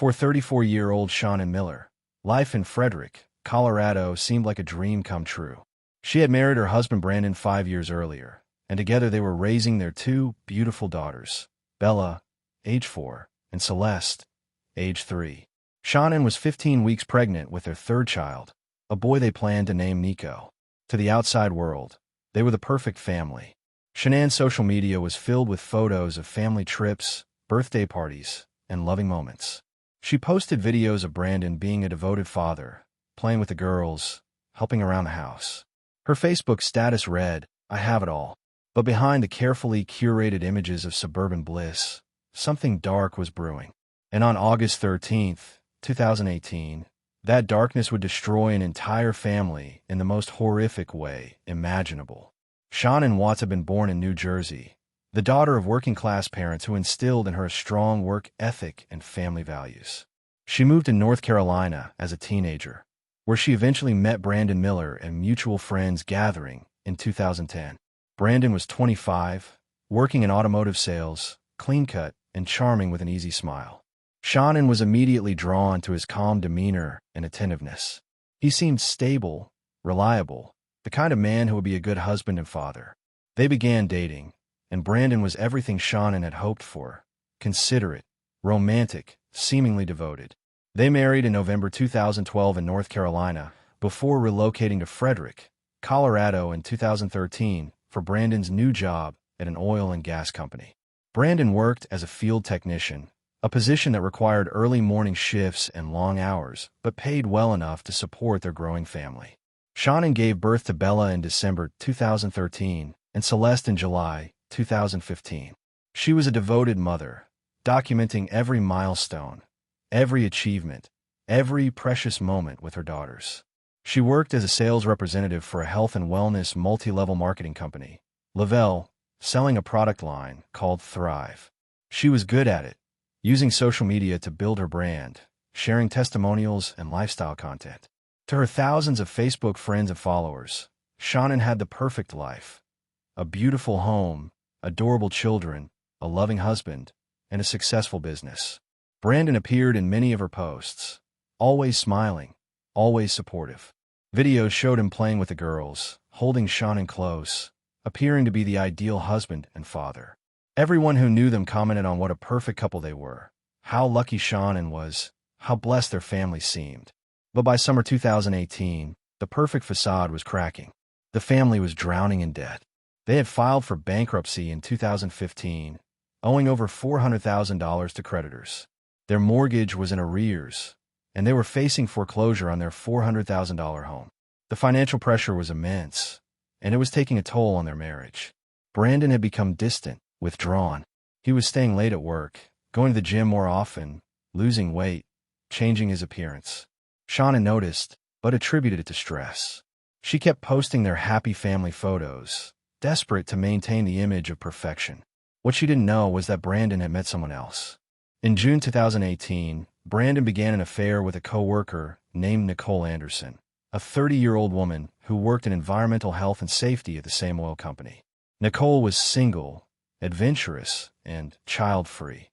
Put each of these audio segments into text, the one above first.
For 34-year-old Shanann Miller, life in Frederick, Colorado seemed like a dream come true. She had married her husband Brandon 5 years earlier, and together they were raising their two beautiful daughters, Bella, age 4, and Celeste, age 3. Shanann was 15 weeks pregnant with their third child, a boy they planned to name Nico. To the outside world, they were the perfect family. Shanann's social media was filled with photos of family trips, birthday parties, and loving moments. She posted videos of Brandon being a devoted father, playing with the girls, helping around the house. Her Facebook status read, "I have it all." But behind the carefully curated images of suburban bliss, something dark was brewing. And on August 13, 2018, that darkness would destroy an entire family in the most horrific way imaginable. Shanann Watts had been born in New Jersey, the daughter of working-class parents who instilled in her a strong work ethic and family values. She moved to North Carolina as a teenager, where she eventually met Brandon Miller at mutual friends gathering in 2010. Brandon was 25, working in automotive sales, clean-cut, and charming with an easy smile. Shanann was immediately drawn to his calm demeanor and attentiveness. He seemed stable, reliable, the kind of man who would be a good husband and father. They began dating, and Brandon was everything Shanann had hoped for: considerate, romantic, seemingly devoted. They married in November 2012 in North Carolina, before relocating to Frederick, Colorado in 2013 for Brandon's new job at an oil and gas company. Brandon worked as a field technician, a position that required early morning shifts and long hours, but paid well enough to support their growing family. Shanann gave birth to Bella in December 2013 and Celeste in July 2015. She was a devoted mother, documenting every milestone, every achievement, every precious moment with her daughters. She worked as a sales representative for a health and wellness multi-level marketing company, Lavelle, selling a product line called Thrive. She was good at it, using social media to build her brand, sharing testimonials and lifestyle content. To her thousands of Facebook friends and followers, Shanann had the perfect life: a beautiful home, adorable children, a loving husband, and a successful business. Brandon appeared in many of her posts, always smiling, always supportive. Videos showed him playing with the girls, holding Shanann close, appearing to be the ideal husband and father. Everyone who knew them commented on what a perfect couple they were, how lucky Shanann was, how blessed their family seemed. But by summer 2018, the perfect facade was cracking. The family was drowning in debt. They had filed for bankruptcy in 2015, owing over $400,000 to creditors. Their mortgage was in arrears, and they were facing foreclosure on their $400,000 home. The financial pressure was immense, and it was taking a toll on their marriage. Brandon had become distant, withdrawn. He was staying late at work, going to the gym more often, losing weight, changing his appearance. Shanann noticed, but attributed it to stress. She kept posting their happy family photos, desperate to maintain the image of perfection. What she didn't know was that Brandon had met someone else. In June 2018, Brandon began an affair with a co-worker named Nicole Anderson, a 30-year-old woman who worked in environmental health and safety at the same oil company. Nicole was single, adventurous, and child-free.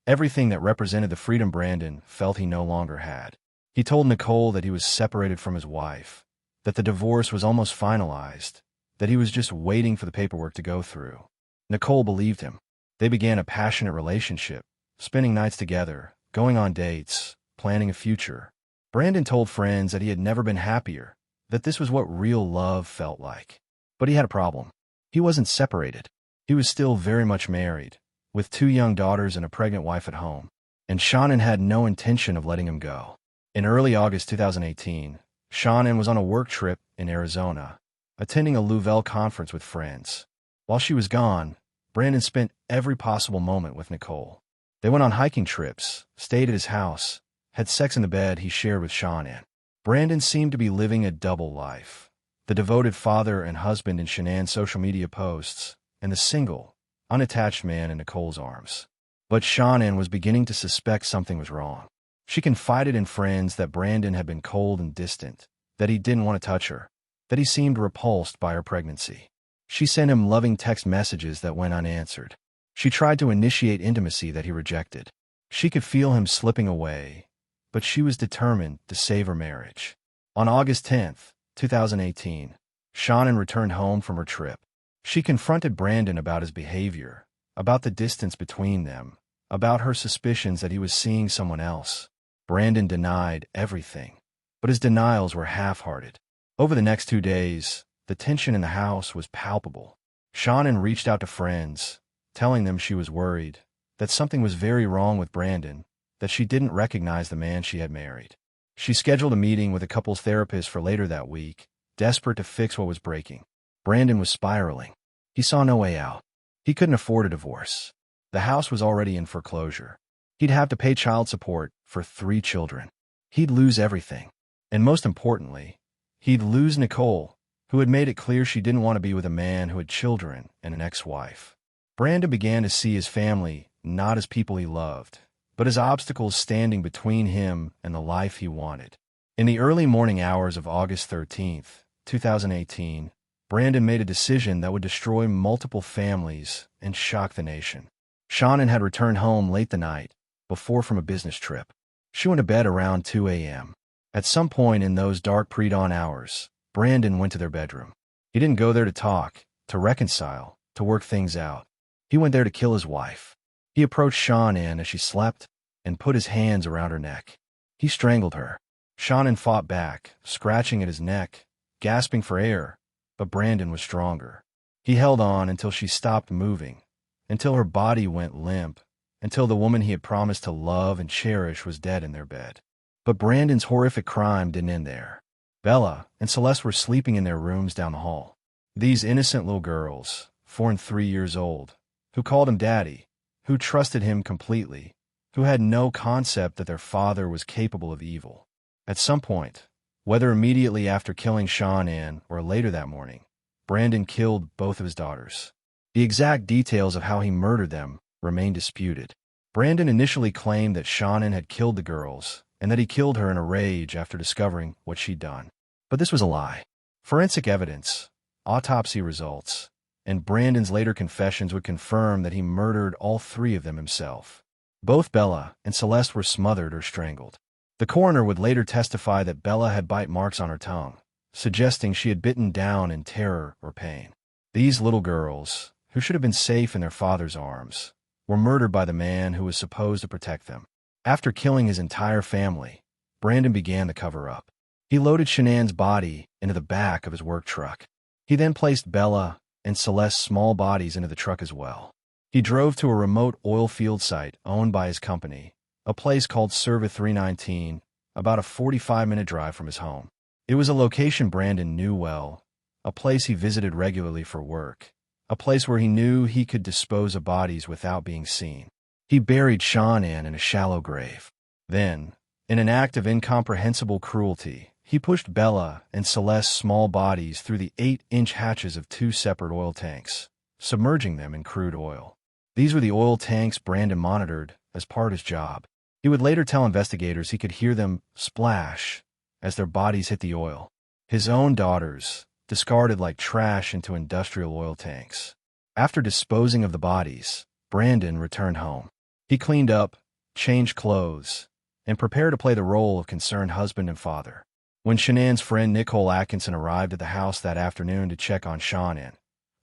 Everything that represented the freedom Brandon felt he no longer had. He told Nicole that he was separated from his wife, that the divorce was almost finalized, that he was just waiting for the paperwork to go through. Nicole believed him. They began a passionate relationship, spending nights together, going on dates, planning a future. Brandon told friends that he had never been happier, that this was what real love felt like. But he had a problem. He wasn't separated. He was still very much married, with 2 young daughters and a pregnant wife at home. And Shanann had no intention of letting him go. In early August 2018, Shanann was on a work trip in Arizona, attending a Lavelle conference with friends. While she was gone, Brandon spent every possible moment with Nicole. They went on hiking trips, stayed at his house, had sex in the bed he shared with Shanann. Brandon seemed to be living a double life: the devoted father and husband in Shanann's social media posts, and the single, unattached man in Nicole's arms. But Shanann was beginning to suspect something was wrong. She confided in friends that Brandon had been cold and distant, that he didn't want to touch her, that he seemed repulsed by her pregnancy. She sent him loving text messages that went unanswered. She tried to initiate intimacy that he rejected. She could feel him slipping away, but she was determined to save her marriage. On August 10th, 2018, Shanann returned home from her trip. She confronted Brandon about his behavior, about the distance between them, about her suspicions that he was seeing someone else. Brandon denied everything, but his denials were half-hearted. Over the next 2 days, the tension in the house was palpable. Shanann reached out to friends, telling them she was worried, that something was very wrong with Brandon, that she didn't recognize the man she had married. She scheduled a meeting with a couples therapist for later that week, desperate to fix what was breaking. Brandon was spiraling. He saw no way out. He couldn't afford a divorce. The house was already in foreclosure. He'd have to pay child support for 3 children. He'd lose everything. And most importantly, he'd lose Nicole, who had made it clear she didn't want to be with a man who had children and an ex-wife. Brandon began to see his family not as people he loved, but as obstacles standing between him and the life he wanted. In the early morning hours of August 13th, 2018, Brandon made a decision that would destroy multiple families and shock the nation. Shanann had returned home late the night before from a business trip. She went to bed around 2 a.m. At some point in those dark pre-dawn hours, Brandon went to their bedroom. He didn't go there to talk, to reconcile, to work things out. He went there to kill his wife. He approached Shanann as she slept and put his hands around her neck. He strangled her. Shanann fought back, scratching at his neck, gasping for air, but Brandon was stronger. He held on until she stopped moving, until her body went limp, until the woman he had promised to love and cherish was dead in their bed. But Brandon's horrific crime didn't end there. Bella and Celeste were sleeping in their rooms down the hall. These innocent little girls, 4 and 3 years old, who called him daddy, who trusted him completely, who had no concept that their father was capable of evil. At some point, whether immediately after killing Shanann or later that morning, Brandon killed both of his daughters. The exact details of how he murdered them remain disputed. Brandon initially claimed that Shanann had killed the girls and that he killed her in a rage after discovering what she'd done. But this was a lie. Forensic evidence, autopsy results, and Brandon's later confessions would confirm that he murdered all 3 of them himself. Both Bella and Celeste were smothered or strangled. The coroner would later testify that Bella had bite marks on her tongue, suggesting she had bitten down in terror or pain. These little girls, who should have been safe in their father's arms, were murdered by the man who was supposed to protect them. After killing his entire family, Brandon began the cover-up. He loaded Shanann's body into the back of his work truck. He then placed Bella and Celeste's small bodies into the truck as well. He drove to a remote oil field site owned by his company, a place called Serva 319, about a 45-minute drive from his home. It was a location Brandon knew well, a place he visited regularly for work, a place where he knew he could dispose of bodies without being seen. He buried Shanann in a shallow grave. Then, in an act of incomprehensible cruelty, he pushed Bella and Celeste's small bodies through the 8-inch hatches of 2 separate oil tanks, submerging them in crude oil. These were the oil tanks Brandon monitored as part of his job. He would later tell investigators he could hear them splash as their bodies hit the oil. His own daughters, discarded like trash into industrial oil tanks. After disposing of the bodies, Brandon returned home. He cleaned up, changed clothes, and prepared to play the role of concerned husband and father. When Shanann's friend Nicole Atkinson arrived at the house that afternoon to check on Shanann,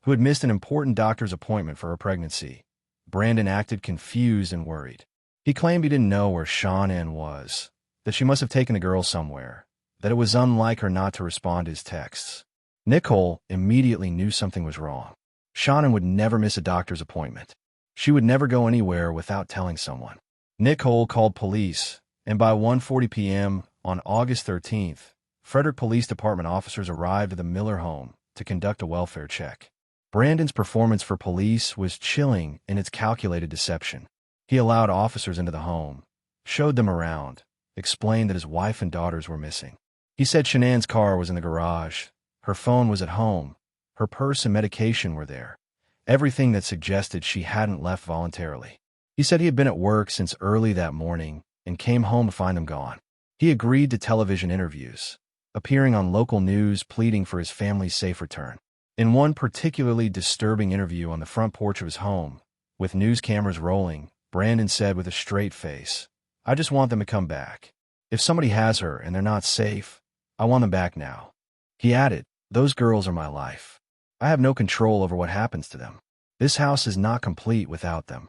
who had missed an important doctor's appointment for her pregnancy, Brandon acted confused and worried. He claimed he didn't know where Shanann was, that she must have taken the girl somewhere, that it was unlike her not to respond to his texts. Nicole immediately knew something was wrong. Shanann would never miss a doctor's appointment. She would never go anywhere without telling someone. Nicole called police, and by 1:40 p.m. on August 13th, Frederick Police Department officers arrived at the Miller home to conduct a welfare check. Brandon's performance for police was chilling in its calculated deception. He allowed officers into the home, showed them around, explained that his wife and daughters were missing. He said Shanann's car was in the garage, her phone was at home, her purse and medication were there, everything that suggested she hadn't left voluntarily. He said he had been at work since early that morning and came home to find them gone. He agreed to television interviews, appearing on local news pleading for his family's safe return. In one particularly disturbing interview on the front porch of his home, with news cameras rolling, Brandon said with a straight face. "I just want them to come back. If somebody has her and they're not safe, I want them back now." He added, "Those girls are my life. I have no control over what happens to them. This house is not complete without them."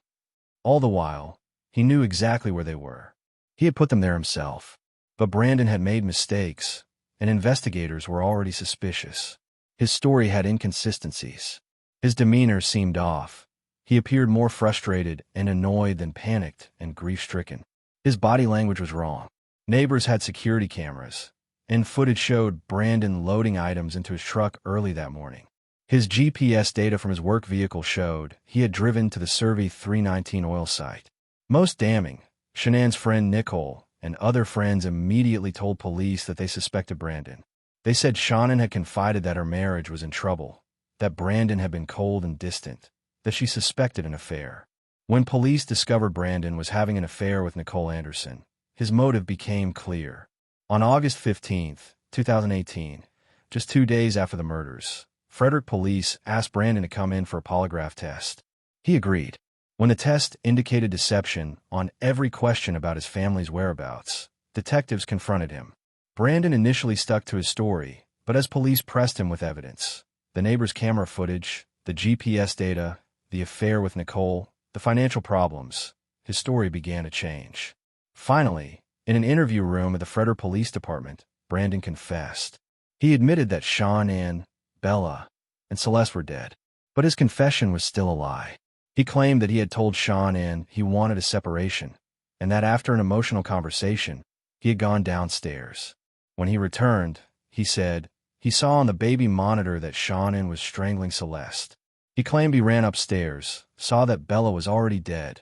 All the while, he knew exactly where they were. He had put them there himself. But Brandon had made mistakes, and investigators were already suspicious. His story had inconsistencies. His demeanor seemed off. He appeared more frustrated and annoyed than panicked and grief-stricken. His body language was wrong. Neighbors had security cameras, and footage showed Brandon loading items into his truck early that morning. His GPS data from his work vehicle showed he had driven to the Survey 319 oil site. Most damning, Shanann's friend Nico and other friends immediately told police that they suspected Brandon. They said Shanann had confided that her marriage was in trouble, that Brandon had been cold and distant, that she suspected an affair. When police discovered Brandon was having an affair with Nicole Anderson, his motive became clear. On August 15, 2018, just 2 days after the murders, Frederick police asked Brandon to come in for a polygraph test. He agreed. When the test indicated deception on every question about his family's whereabouts, detectives confronted him. Brandon initially stuck to his story, but as police pressed him with evidence, the neighbor's camera footage, the GPS data, the affair with Nicole, the financial problems, his story began to change. Finally, in an interview room at the Frederick Police Department, Brandon confessed. He admitted that Shanann, Bella, and Celeste were dead, but his confession was still a lie. He claimed that he had told Shanann he wanted a separation, and that after an emotional conversation, he had gone downstairs. When he returned, he said he saw on the baby monitor that Shanann was strangling Celeste. He claimed he ran upstairs, saw that Bella was already dead,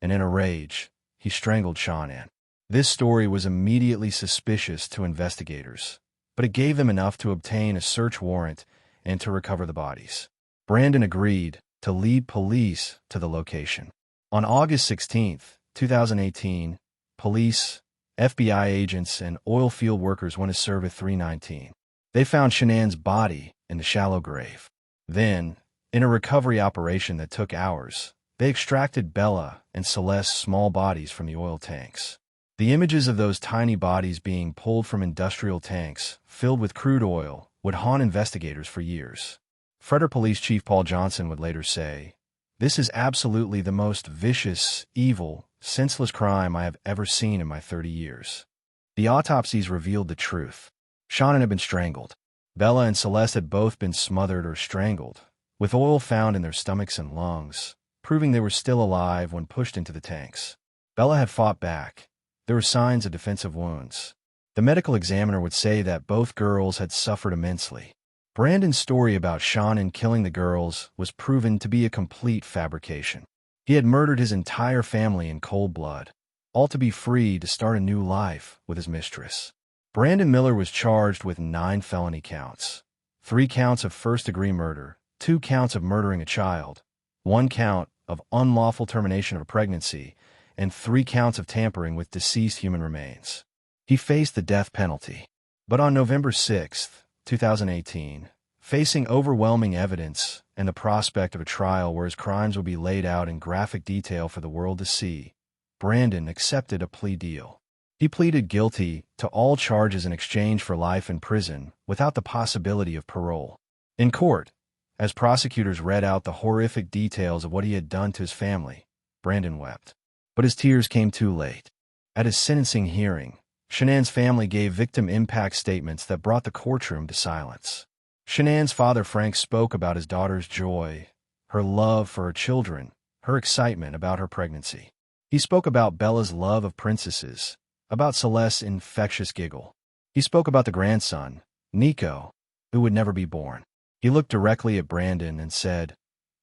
and in a rage, he strangled Shanann. This story was immediately suspicious to investigators, but it gave them enough to obtain a search warrant and to recover the bodies. Brandon agreed to lead police to the location. On August 16, 2018, police, FBI agents, and oil field workers went to Survey 319. They found Shanann's body in the shallow grave. Then, in a recovery operation that took hours, they extracted Bella and Celeste's small bodies from the oil tanks. The images of those tiny bodies being pulled from industrial tanks filled with crude oil would haunt investigators for years. Frederick Police Chief Paul Johnson would later say, "This is absolutely the most vicious, evil, senseless crime I have ever seen in my 30 years. The autopsies revealed the truth. Shanann had been strangled. Bella and Celeste had both been smothered or strangled, with oil found in their stomachs and lungs, proving they were still alive when pushed into the tanks. Bella had fought back. There were signs of defensive wounds. The medical examiner would say that both girls had suffered immensely. Brandon's story about Shanann killing the girls was proven to be a complete fabrication. He had murdered his entire family in cold blood, all to be free to start a new life with his mistress. Brandon Miller was charged with 9 felony counts, 3 counts of first-degree murder, 2 counts of murdering a child, 1 count of unlawful termination of a pregnancy, and 3 counts of tampering with deceased human remains. He faced the death penalty. But on November 6, 2018, facing overwhelming evidence and the prospect of a trial where his crimes would be laid out in graphic detail for the world to see, Brandon accepted a plea deal. He pleaded guilty to all charges in exchange for life in prison without the possibility of parole. In court, as prosecutors read out the horrific details of what he had done to his family, Brandon wept. But his tears came too late. At his sentencing hearing, Shanann's family gave victim impact statements that brought the courtroom to silence. Shanann's father Frank spoke about his daughter's joy, her love for her children, her excitement about her pregnancy. He spoke about Bella's love of princesses, about Celeste's infectious giggle. He spoke about the grandson, Nico, who would never be born. He looked directly at Brandon and said,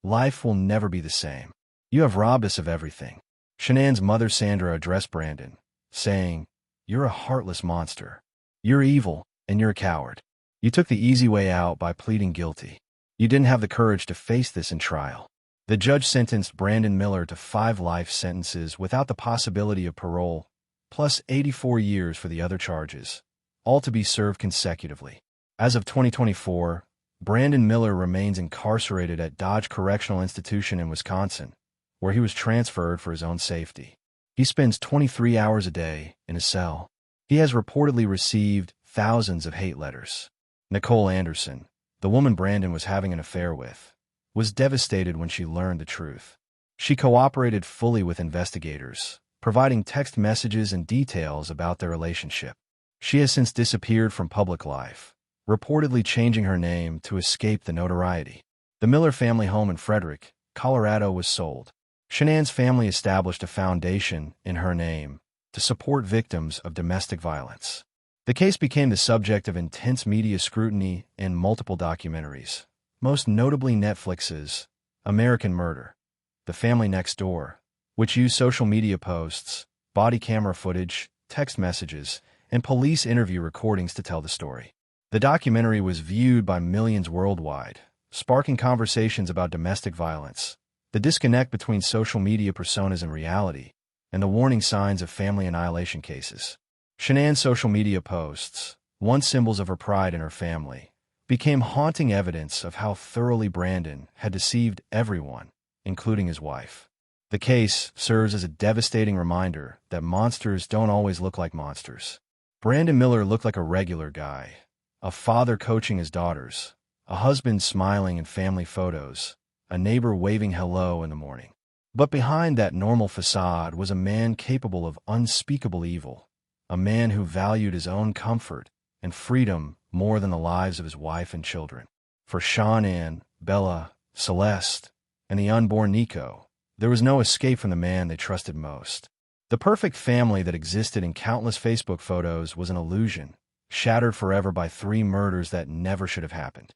"Life will never be the same. You have robbed us of everything." Shanann's mother Sandra addressed Brandon, saying, "You're a heartless monster. You're evil, and you're a coward. You took the easy way out by pleading guilty. You didn't have the courage to face this in trial." The judge sentenced Brandon Miller to 5 life sentences without the possibility of parole, plus 84 years for the other charges, all to be served consecutively. As of 2024, Brandon Miller remains incarcerated at Dodge Correctional Institution in Wisconsin, where he was transferred for his own safety. He spends 23 hours a day in his cell. He has reportedly received thousands of hate letters. Nicole Anderson, the woman Brandon was having an affair with, was devastated when she learned the truth. She cooperated fully with investigators, providing text messages and details about their relationship. She has since disappeared from public life, reportedly changing her name to escape the notoriety. The Miller family home in Frederick, Colorado was sold. Shanann's family established a foundation in her name to support victims of domestic violence. The case became the subject of intense media scrutiny and multiple documentaries, most notably Netflix's American Murder, The Family Next Door, which used social media posts, body camera footage, text messages, and police interview recordings to tell the story. The documentary was viewed by millions worldwide, sparking conversations about domestic violence, the disconnect between social media personas and reality, and the warning signs of family annihilation cases. Shanann's social media posts, once symbols of her pride in her family, became haunting evidence of how thoroughly Brandon had deceived everyone, including his wife. The case serves as a devastating reminder that monsters don't always look like monsters. Brandon Miller looked like a regular guy, a father coaching his daughters, a husband smiling in family photos, a neighbor waving hello in the morning. But behind that normal facade was a man capable of unspeakable evil, a man who valued his own comfort and freedom more than the lives of his wife and children. For Shanann, Bella, Celeste, and the unborn Nico, there was no escape from the man they trusted most. The perfect family that existed in countless Facebook photos was an illusion, shattered forever by 3 murders that never should have happened.